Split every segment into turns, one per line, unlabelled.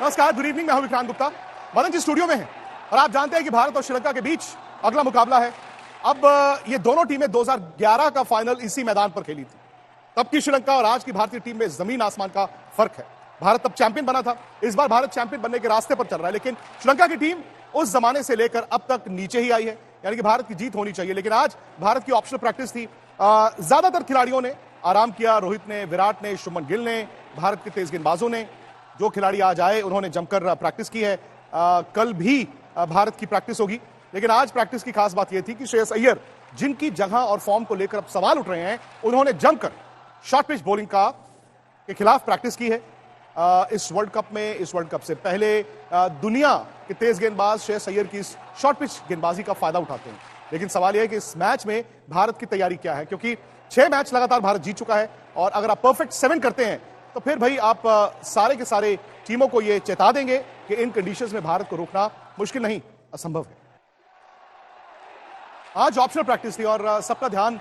नमस्कार, good evening. मैं हूं विक्रांत गुप्ता। मदन जी स्टूडियो में हैं और आप जानते हैं कि भारत और श्रीलंका के बीच अगला मुकाबला है। अब ये दोनों टीमें 2011 का फाइनल इसी मैदान पर खेली थी। तब की श्रीलंका और आज की भारतीय टीम में जमीन आसमान का फर्क है। भारत तब चैंपियन बना था, इस बार भारत चैंपियन बनने के रास्ते पर चल रहा है, लेकिन श्रीलंका की टीम उस जमाने से लेकर अब तक नीचे ही आई है। यानी कि भारत की जीत होनी चाहिए, लेकिन आज भारत की ऑप्शनल प्रैक्टिस थी। ज्यादातर खिलाड़ियों ने आराम किया। रोहित ने, विराट ने, शुभमन गिल ने, भारत के तेज गेंदबाजों ने, जो खिलाड़ी आज आए उन्होंने जमकर प्रैक्टिस की है। कल भी भारत की प्रैक्टिस होगी, लेकिन आज प्रैक्टिस की खास बात यह थी कि श्रेयस अय्यर, जिनकी जगह और फॉर्म को लेकर अब सवाल उठ रहे हैं, उन्होंने जमकर शॉर्ट पिच बॉलिंग के खिलाफ प्रैक्टिस की है। इस वर्ल्ड कप में, इस वर्ल्ड कप से पहले दुनिया के तेज गेंदबाज श्रेयस अय्यर की इस शॉर्ट पिच गेंदबाजी का फायदा उठाते हैं। लेकिन सवाल यह है कि इस मैच में भारत की तैयारी क्या है, क्योंकि 6 मैच लगातार भारत जीत चुका है और अगर आप परफेक्ट 7 करते हैं तो फिर भाई आप सारे के सारे टीमों को यह चेता देंगे कि इन कंडीशंस में भारत को रोकना मुश्किल नहीं, असंभव है। आज ऑप्शनल प्रैक्टिस थी और सबका ध्यान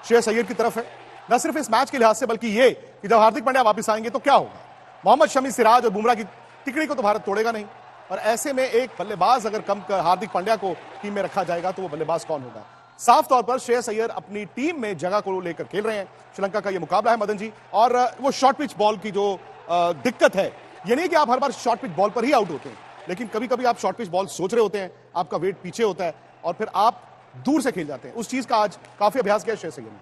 श्रेयस अय्यर की तरफ है, न सिर्फ इस मैच के लिहाज से, बल्कि ये कि जब हार्दिक पांड्या वापस आएंगे तो क्या होगा। मोहम्मद शमी, सिराज और बुमराह की तिकड़ी को तो भारत तोड़ेगा नहीं, और ऐसे में एक बल्लेबाज अगर कम कर हार्दिक पांड्या को टीम में रखा जाएगा तो वो बल्लेबाज कौन होगा। साफ तौर पर श्रेयस अय्यर अपनी टीम में जगह को लेकर खेल रहे हैं। श्रीलंका का ये मुकाबला है मदन जी, और वो शॉर्ट पिच बॉल की जो दिक्कत है, ये नहीं कि आप हर बार शॉर्ट पिच बॉल पर ही आउट होते हैं, लेकिन कभी कभी आप शॉर्ट पिच बॉल सोच रहे होते हैं, आपका वेट पीछे होता है और फिर आप दूर से खेल जाते हैं। उस चीज का आज काफी अभ्यास किया श्रेयस अय्यर ने।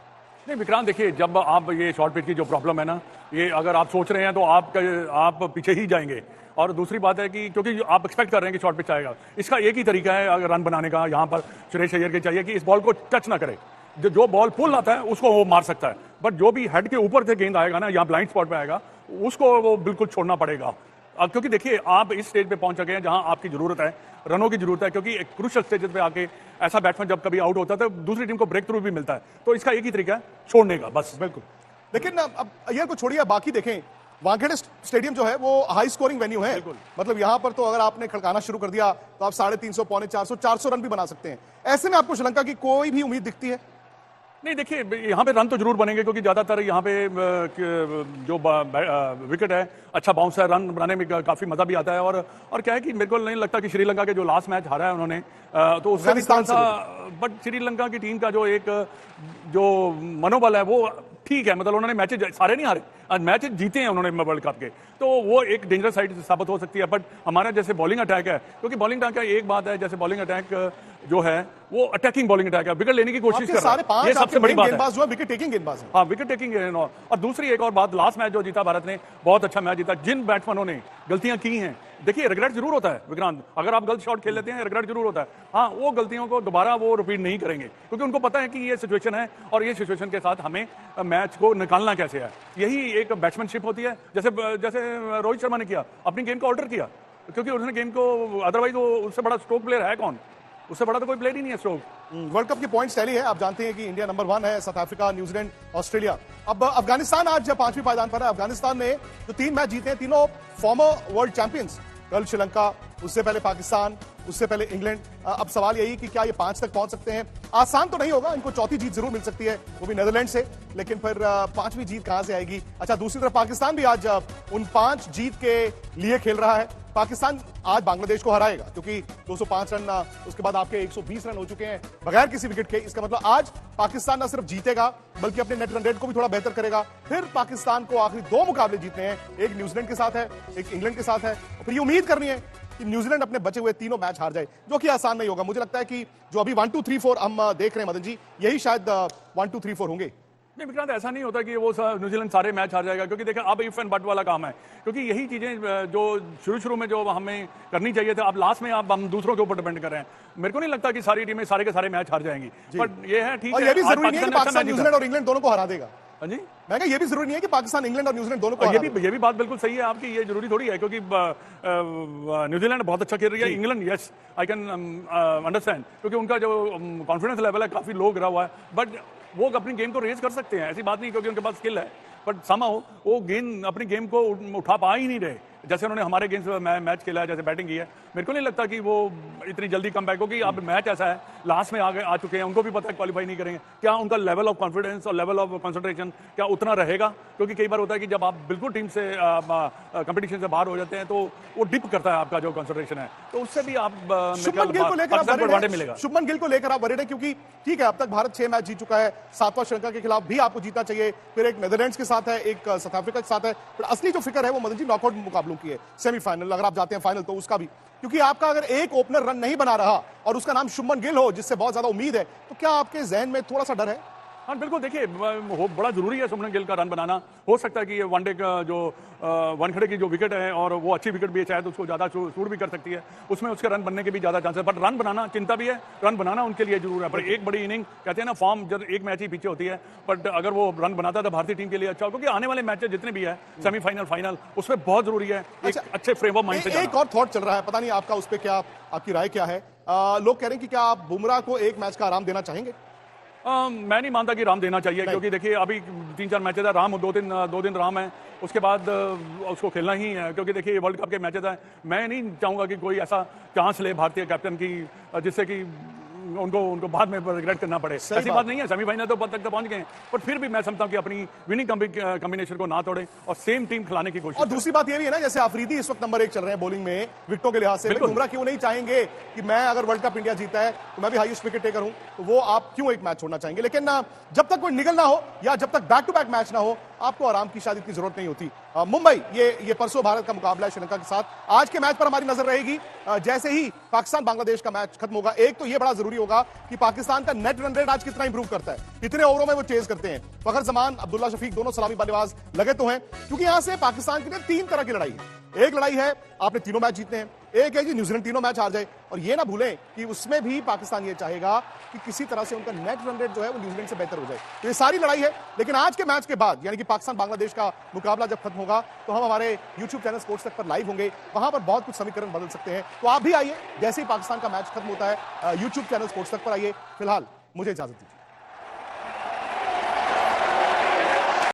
नहीं विक्रांत, देखिए, जब आप ये शॉर्ट पिच की जो प्रॉब्लम है ना, ये अगर आप सोच रहे हैं तो आप पीछे ही जाएंगे। और दूसरी बात है कि क्योंकि आप एक्सपेक्ट कर रहे हैं कि शॉर्ट पिच आएगा, इसका एक ही तरीका है अगर रन बनाने का। यहाँ पर श्रेयस अय्यर के चाहिए कि इस बॉल को टच ना करे। जो बॉल पुल आता है उसको वो मार सकता है, बट जो भी हेड के ऊपर से गेंद आएगा ना, या ब्लाइंड स्पॉट पे आएगा, उसको वो बिल्कुल छोड़ना पड़ेगा। क्योंकि देखिए, आप इस स्टेज पे पहुंच चुके हैं जहां आपकी जरूरत है, रनों की जरूरत है, क्योंकि एक क्रूशियल स्टेज पे आके ऐसा बैट्समैन जब कभी आउट होता है तो दूसरी टीम को ब्रेक थ्रू भी मिलता है। तो इसका एक ही तरीका है, छोड़ने का, बस।
बिल्कुल। लेकिन अब अय्यर को छोड़िए, बाकी देखें, वानखेड़े स्टेडियम जो है वो हाई स्कोरिंग वेन्यू है। मतलब यहां पर तो अगर आपने खड़काना शुरू कर दिया तो आप 350, पौने 400 रन भी बना सकते हैं। ऐसे में आपको श्रीलंका की कोई भी उम्मीद दिखती है?
नहीं, देखिए, यहाँ पे रन तो जरूर बनेंगे, क्योंकि ज्यादातर यहाँ पे जो विकेट है अच्छा बाउंस है, रन बनाने में काफी मजा भी आता है। और क्या है कि मेरे को नहीं लगता कि श्रीलंका के जो लास्ट मैच हारा है उन्होंने, तो उसका भी था, बट श्रीलंका की टीम का जो मनोबल है वो ठीक है। मतलब उन्होंने मैचेज सारे नहीं हारे, आज मैच जीते हैं उन्होंने वर्ल्ड कप के, तो वो एक डेंजरस साइड साबित हो सकती है। बट हमारा जैसे बॉलिंग अटैक है, क्योंकि बॉलिंग अटैक का एक बात है, जैसे बॉलिंग अटैक जो है वो अटैकिंग बॉलिंग अटैक है, विकेट लेने की कोशिश कर रहा है, ये सबसे बड़ी बात है।
विकेट टेकिंग गेंदबाज है।
हाँ, विकेट टेकिंग है। और दूसरी एक और बात, लास्ट मैच जो जीता भारत ने, बहुत अच्छा मैच जीता। जिन बैट्समैनों ने गलतियां की हैं, देखिए, रिग्रेट जरूर होता है विक्रांत, अगर आप गलत शॉट खेल लेते हैं रिग्रेट जरूर होता है। हाँ, वो गलतियों को दोबारा वो रिपीट नहीं करेंगे, क्योंकि उनको पता है कि ये सिचुएशन है और ये सिचुएशन के साथ हमें मैच को निकालना कैसे है। यही एक बैट्समैनशिप होती है। जैसे रोहित शर्मा ने किया, अपनी गेम को ऑल्टर किया, क्योंकि उसने गेम को, अदरवाइज वो उससे बड़ा स्ट्रोक प्लेयर है कौन, उससे बड़ा तो कोई प्लेयर ही नहीं है स्ट्रोक।
वर्ल्ड कप की पॉइंट्स टैली है, आप जानते हैं कि इंडिया नंबर 1 है, साउथ अफ्रीका, न्यूजीलैंड, ऑस्ट्रेलिया। अब अफगानिस्तान आज 5वीं पायदान पर है। अफगानिस्तान ने जो 3 मैच जीते हैं, तीनों फॉर्मर वर्ल्ड चैंपियंस। कल श्रीलंका, उससे पहले पाकिस्तान, उससे पहले इंग्लैंड। अब सवाल यही कि क्या ये 5 तक पहुंच सकते हैं? आसान तो नहीं होगा, इनको चौथी जीत जरूर मिल सकती है, वो भी नीदरलैंड से, लेकिन फिर 5वीं जीत कहां से आएगी? अच्छा, दूसरी तरफ पाकिस्तान भी आज उन 5 जीत के लिए खेल रहा है। पाकिस्तान आज बांग्लादेश को हराएगा, क्योंकि 205 रन, उसके बाद आपके 120 रन हो चुके हैं बगैर किसी विकेट के। इसका मतलब आज पाकिस्तान न सिर्फ जीतेगा बल्कि अपने नेट रन रेट को भी थोड़ा बेहतर करेगा। फिर पाकिस्तान को आखिरी 2 मुकाबले जीतने हैं, एक न्यूजीलैंड के साथ है, एक इंग्लैंड के साथ है। फिर ये उम्मीद करनी है कि न्यूजीलैंड अपने बचे हुए तीनों मैच हार जाए, जो कि आसान नहीं होगा। मुझे लगता है कि जो अभी 1, 2, 3, 4 हम देख रहे हैं मदन जी, यही शायद 1, 2, 3, 4 होंगे।
नहीं विक्रांत, ऐसा नहीं होता कि वो न्यूजीलैंड सारे मैच हार जाएगा, क्योंकि देखिए, अब इफ एंड बट वाला काम है, क्योंकि यही चीजें जो शुरू में जो हमें करनी चाहिए थे, अब लास्ट में आप हम दूसरों के ऊपर डिपेंड कर रहे हैं। मेरे को नहीं लगता कि सारी टीमें सारे के सारे मैच हार जाएंगी, बट ये है ठीक है।
ये भी जरूरी नहीं है कि पाकिस्तान न्यूजीलैंड और इंग्लैंड दोनों को हरा देगा।
हाँ जी,
मैं कहा ये भी जरूरी नहीं है कि पाकिस्तान इंग्लैंड और न्यूजीलैंड दोनों को
ये भी बात बिल्कुल सही है आपकी, ये जरूरी थोड़ी है, क्योंकि न्यूजीलैंड बहुत अच्छा खेल रही है, England yes I can understand, क्योंकि उनका जो कॉन्फिडेंस लेवल है काफी लो गिरा हुआ है, बट वो अपनी गेम को रेज कर सकते हैं, ऐसी बात नहीं, क्योंकि उनके पास स्किल है, बट समहाउ वो गेंद अपनी गेम को उठा पा ही नहीं रहे, जैसे उन्होंने हमारे गेम से मैच खेला है, जैसे बैटिंग की है। मेरे को नहीं लगता कि वो इतनी जल्दी कम बैक होगी। अब मैच ऐसा है लास्ट में आ चुके हैं, उनको भी पता है क्वालिफाई नहीं करेंगे। क्या उनका लेवल ऑफ कॉन्फिडेंस और लेवल ऑफ कंसंट्रेशन क्या उतना रहेगा? क्योंकि कई बार होता है कि जब आप बिल्कुल टीम से कंपटीशन से बाहर हो जाते हैं तो वो डिप करता है आपका जो कंसंट्रेशन है, तो उससे भी आप
शुभमन गिल को लेकर आप
एडवांटेज मिलेगा।
वरीड हैं? शुभमन गिल को लेकर आप वरीड हैं? क्योंकि ठीक है, अब तक भारत 6 मैच जीत चुका है, 7वां श्रीलंका के खिलाफ भी आपको जीतना चाहिए, फिर एक नेदरलैंड्स के साथ है, एक साउथ अफ्रीका के साथ है, पर असली जो फिक्र है वो मदन जी नॉकआउट मुकाबलों की है, सेमीफाइनल अगर आप जाते हैं फाइनल तो उसका भी, क्योंकि आपका अगर एक ओपनर रन नहीं बना रहा और उसका नाम शुभमन गिल हो जिससे बहुत ज्यादा उम्मीद है, तो क्या आपके जहन में थोड़ा सा डर है?
हाँ बिल्कुल, देखिए बड़ा जरूरी है शुभमन गिल का रन बनाना। हो सकता है कि ये वनडे का जो वानखेड़े की जो विकेट है और वो अच्छी विकेट भी है, शायद उसको ज्यादा सूट भी कर सकती है, उसमें उसके रन बनने के भी ज्यादा चांस है, बट रन बनाना चिंता भी है, रन बनाना उनके लिए जरूर है। पर एक बड़ी इनिंग कहते हैं ना, फॉर्म जब एक मैच ही पीछे होती है, बट अगर वो रन बनाता है तो भारतीय टीम के लिए अच्छा हो, क्योंकि आने वाले मैचेस जितने भी है सेमीफाइनल फाइनल, उसमें बहुत जरूरी है एक अच्छे फ्रेम ऑफ माइंड से
एक और थॉट चल रहा है, पता नहीं आपका उस पर क्या, आपकी राय क्या है? लोग कह रहे हैं कि क्या आप बुमराह को एक मैच का आराम देना चाहेंगे?
मैं नहीं मानता कि राम देना चाहिए, क्योंकि देखिए अभी 3-4 मैचेस है, राम दो दिन राम है, उसके बाद उसको खेलना ही है, क्योंकि देखिए वर्ल्ड कप के मैचेस है। मैं नहीं चाहूंगा कि कोई ऐसा चांस ले भारतीय कैप्टन की जिससे कि उनको बाद में रिग्रेट करना पड़े। ऐसी बात नहीं है, सेमीफाइनल तो तक तो पहुंच गए, पर फिर भी मैं समझता हूं कि अपनी विनिंग कॉम्बिनेशन को ना तोड़े और सेम टीम खिलाने की कोशिश।
और दूसरी बात ये भी है ना, जैसे अफरीदी इस वक्त नंबर 1 चल रहे हैं बॉलिंग में विकेटों के लिहाज से, बुमराह क्यों नहीं चाहेंगे कि मैं अगर वर्ल्ड कप इंडिया जीता है तो मैं भी हाईएस्ट विकेट टेकर हूं, तो वो आप क्यों एक मैच छोड़ना चाहेंगे? लेकिन जब तक कोई निगल ना हो या जब तक बैक टू बैक मैच ना हो, आपको आराम की शायद इतनी जरूरत नहीं होती। मुंबई, ये परसों भारत का मुकाबला है श्रीलंका के साथ। आज के मैच पर हमारी नजर रहेगी। जैसे ही पाकिस्तान बांग्लादेश का मैच खत्म होगा, एक तो ये बड़ा जरूरी होगा कि पाकिस्तान का नेट रन रेट आज कितना इंप्रूव करता है, कितने ओवरों में वो चेज करते हैं। फखर जमान, अब्दुल्ला शफीक दोनों सलामी बल्लेबाज लगे तो हैं, क्योंकि यहां से पाकिस्तान के लिए 3 तरह की लड़ाई है। एक लड़ाई है आपने तीनों मैच जीतने हैं, एक है कि न्यूजीलैंड तीनों मैच हार जाए, और ये ना भूलें कि उसमें भी पाकिस्तान ये चाहेगा कि किसी तरह से उनका नेट रन रेट जो है वो न्यूजीलैंड से बेहतर हो जाए। तो ये सारी लड़ाई है। लेकिन आज के मैच के बाद, यानी कि पाकिस्तान बांग्लादेश का मुकाबला जब खत्म होगा, तो हम हमारे यूट्यूब चैनल स्पोर्ट्स तक पर लाइव होंगे, वहां पर बहुत कुछ समीकरण बदल सकते हैं। तो आप भी आइए, जैसे ही पाकिस्तान का मैच खत्म होता है यूट्यूब चैनल स्पोर्ट्स तक पर आइए। फिलहाल मुझे इजाजत दीजिए।